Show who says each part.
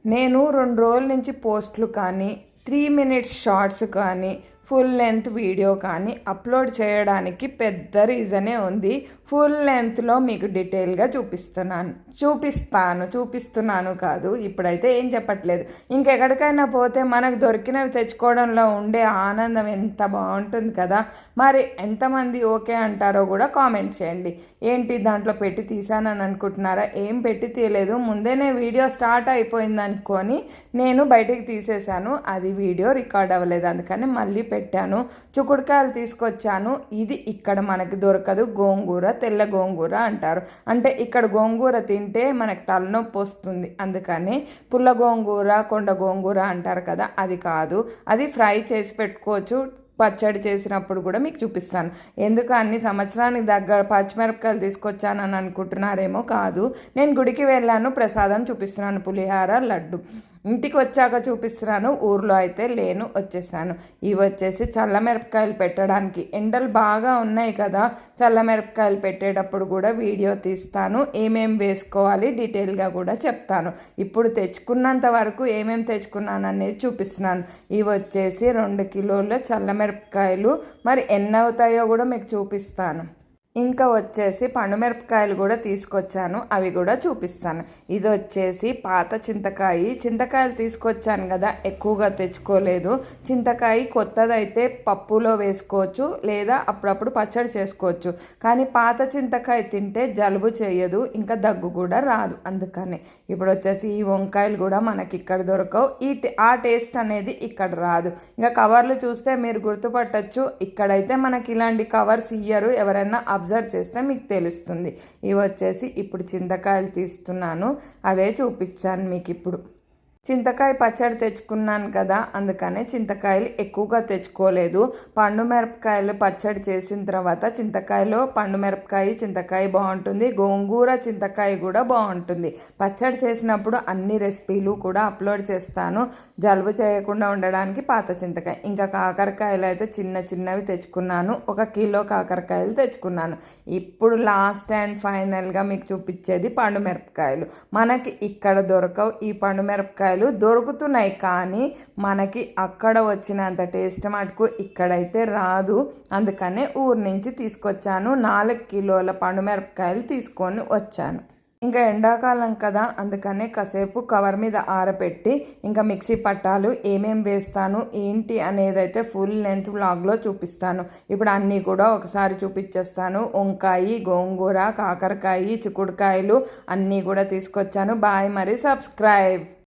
Speaker 1: నేను 2 రోజుల నుంచి పోస్టులు కానీ 3 మినిట్స్ షార్ట్స్ కానీ ఫుల్ లెంత్ వీడియో కానీ అప్లోడ్ చేయడానికి పెద్ద రీజనే ఉంది. ఫుల్ లెంత్లో మీకు డీటెయిల్గా చూపిస్తున్నాను కాదు, ఇప్పుడైతే ఏం చెప్పట్లేదు. ఇంకెక్కడికైనా పోతే మనకు దొరికినవి తెచ్చుకోవడంలో ఉండే ఆనందం ఎంత బాగుంటుంది కదా. మరి ఎంతమంది ఓకే అంటారో కూడా కామెంట్ చేయండి. ఏంటి దాంట్లో పెట్టి తీసానని అనుకుంటున్నారా? ఏం పెట్టి తీయలేదు, ముందేనే వీడియో స్టార్ట్ అయిపోయింది అనుకొని నేను బయటికి తీసేశాను. అది వీడియో రికార్డ్ అవ్వలేదు, అందుకని మళ్ళీ పెట్టాను. చిక్కుడుకాయలు తీసుకొచ్చాను. ఇది ఇక్కడ మనకి దొరకదు, గోంగూర, తెల్ల గోంగూర అంటారు. అంటే ఇక్కడ గోంగూర తింటే మనకు తలనొప్పి వస్తుంది, అందుకని పుల్ల గోంగూర, కొండ గోంగూర అంటారు కదా, అది కాదు. అది ఫ్రై చేసి పెట్టుకోవచ్చు. పచ్చడి చేసినప్పుడు కూడా మీకు చూపిస్తాను. ఎందుకు అన్ని సంవత్సరానికి దగ్గర పచ్చిమిరపకాయలు తీసుకొచ్చానని అనుకుంటున్నారేమో, కాదు. నేను గుడికి వెళ్ళాను, ప్రసాదం చూపిస్తున్నాను, పులిహార, లడ్డు. ఇంటికి వచ్చాక చూపిస్తున్నాను, ఊర్లో అయితే లేను, వచ్చేసాను. ఇవి వచ్చేసి చల్లమిరపకాయలు పెట్టడానికి. ఎండలు బాగా ఉన్నాయి కదా, చల్లమిరపకాయలు పెట్టేటప్పుడు కూడా వీడియో తీస్తాను. ఏమేమి వేసుకోవాలి డీటెయిల్గా కూడా చెప్తాను. ఇప్పుడు తెచ్చుకున్నంత వరకు ఏమేమి తెచ్చుకున్నాను అనేది చూపిస్తున్నాను. ఇవి వచ్చేసి 2 కిలోల చల్లమిరపకాయలు. మరి ఎన్ని అవుతాయో కూడా మీకు చూపిస్తాను. ఇంకా వచ్చేసి పండుమిరపకాయలు కూడా తీసుకొచ్చాను, అవి కూడా చూపిస్తాను. ఇది వచ్చేసి పాత చింతకాయలు తీసుకొచ్చాను కదా, ఎక్కువగా తెచ్చుకోలేదు. చింతకాయ కొత్తదైతే పప్పులో వేసుకోవచ్చు, లేదా అప్పుడప్పుడు పచ్చడి చేసుకోవచ్చు. కానీ పాత చింతకాయ తింటే జలుబు చేయదు, ఇంకా దగ్గు కూడా రాదు, అందుకని. ఇప్పుడు వచ్చేసి ఈ వంకాయలు కూడా మనకి ఇక్కడ దొరకవు. ఆ టేస్ట్ అనేది ఇక్కడ రాదు. ఇంకా కవర్లు చూస్తే మీరు గుర్తుపట్టచ్చు, ఇక్కడైతే మనకి ఇలాంటి కవర్స్ ఇయ్యరు, ఎవరైనా అబ్జర్వ్ చేస్తే మీకు తెలుస్తుంది. ఇవి వచ్చేసి ఇప్పుడు చింతకాయలు తీస్తున్నాను, అవే చూపించాను మీకు. ఇప్పుడు చింతకాయ పచ్చడి తెచ్చుకున్నాను కదా, అందుకనే చింతకాయలు ఎక్కువగా తెచ్చుకోలేదు. పండు మిరపకాయలు పచ్చడి చేసిన తర్వాత చింతకాయలో పండు మిరపకాయ చింతకాయ బాగుంటుంది, గోంగూర చింతకాయ కూడా బాగుంటుంది. పచ్చడి చేసినప్పుడు అన్ని రెసిపీలు కూడా అప్లోడ్ చేస్తాను, జలుబు చేయకుండా ఉండడానికి. పాత చింతకాయ, ఇంకా కాకరకాయలు అయితే చిన్నవి తెచ్చుకున్నాను. 1 కిలో కాకరకాయలు తెచ్చుకున్నాను. ఇప్పుడు లాస్ట్ అండ్ ఫైనల్గా మీకు చూపించేది పండు మిరపకాయలు. మనకి ఇక్కడ దొరకవు ఈ పండు మిరపకాయలు, దొరుకుతున్నాయి కానీ మనకి అక్కడ వచ్చినంత టేస్ట్ మటుకు ఇక్కడైతే రాదు. అందుకనే ఊరు నుంచి తీసుకొచ్చాను. 4 కిలోల పండుమిరపకాయలు తీసుకొని వచ్చాను. ఇంకా ఎండాకాలం కదా, అందుకనే కాసేపు కవర్ మీద ఆరబెట్టి ఇంకా మిక్సీ పట్టాలు ఏమేమి వేస్తాను ఏంటి అనేది అయితే ఫుల్ లెంత్ వ్లాగ్లో చూపిస్తాను. ఇప్పుడు అన్నీ కూడా ఒకసారి చూపించేస్తాను. వంకాయ, గోంగూర, కాకరకాయ, చిక్కుడుకాయలు అన్నీ కూడా తీసుకొచ్చాను. బాయ్, మరి సబ్స్క్రైబ్.